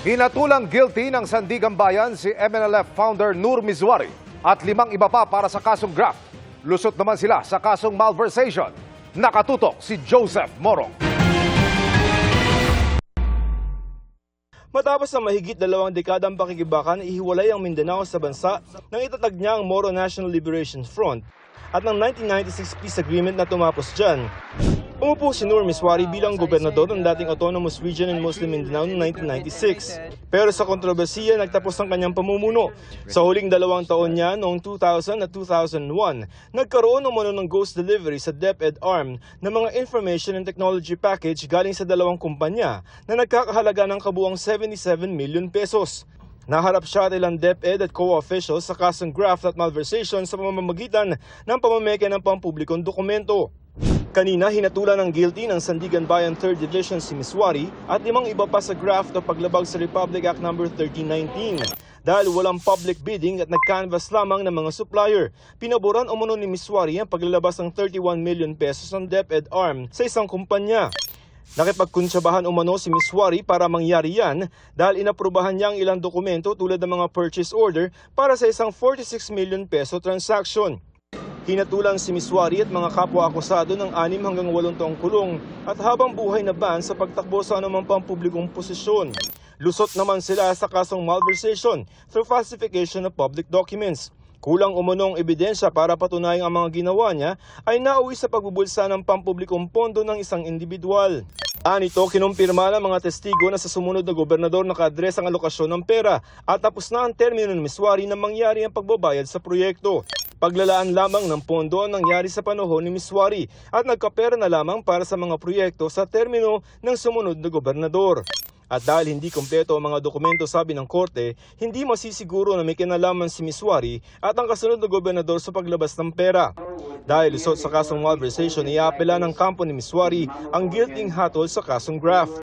Hinatulang guilty ng Sandigan Bayan si MNLF founder Nur Mizwari at 5 iba pa para sa kasong graft. Lusot naman sila sa kasong malversation. Nakatutok si Joseph Morong. Matapos ang mahigit 2 dekadang pakikibakan, ihiwalay ang Mindanao sa bansa nang itatag niya ang Moro National Liberation Front at ng 1996 peace agreement na tumapos dyan. Umupo si Nur Mizwari bilang gobernador ng dating Autonomous Region in Muslim Mindanao noong 1996. Pero sa kontrobersiya, nagtapos ang kanyang pamumuno. Sa huling 2 taon niya noong 2000 at 2001, nagkaroon umano ng ghost delivery sa DepEd arm ng mga information and technology package galing sa 2 kumpanya na nagkakahalaga ng kabuang 77 million pesos. Naharap siya at ilang DepEd at COA officials sa kasong graft at malversation sa pamamagitan ng pamameke ng pampublikong dokumento. Kanina, hinatulan ng guilty ng Sandigan Bayan 3rd Division si Mizwari at 5 iba pa sa graft o paglabag sa Republic Act No. 1319. Dahil walang public bidding at nag-canvas lamang ng mga supplier, pinaboran umano ni Mizwari ang paglalabas ng 31 million pesos ng DepEd arm sa isang kumpanya. Nakipagkuntsabahan umano si Mizwari para mangyari yan dahil inaprubahan niya ang ilang dokumento tulad ng mga purchase order para sa isang 46 million peso transaction. Hinatulan si Mizwari at mga kapwa-akusado ng 6 hanggang 8 taong kulong at habang buhay na ban sa pagtakbo sa anumang pampublikong posisyon. Lusot naman sila sa kasong malversation through falsification of public documents. Kulang umunong ebidensya para patunayang ang mga ginawa niya ay nauwi sa pagbubulsa ng pampublikong pondo ng isang individual. Anito, kinumpirma ng mga testigo na sa sumunod na gobernador naka-address ang alokasyon ng pera at tapos na ang termino ng Mizwari na mangyari ang pagbabayad sa proyekto. Paglalaan lamang ng pondo ang nangyari sa panahon ni Mizwari at nagkapera na lamang para sa mga proyekto sa termino ng sumunod na gobernador. At dahil hindi kompleto ang mga dokumento sabi ng korte, hindi masisiguro na may kinalaman si Mizwari at ang kasunod na gobernador sa paglabas ng pera. Dahil lusot sa kasong malversation, iaapela ng kampo ni Mizwari ang guilty hatol sa kasong graft.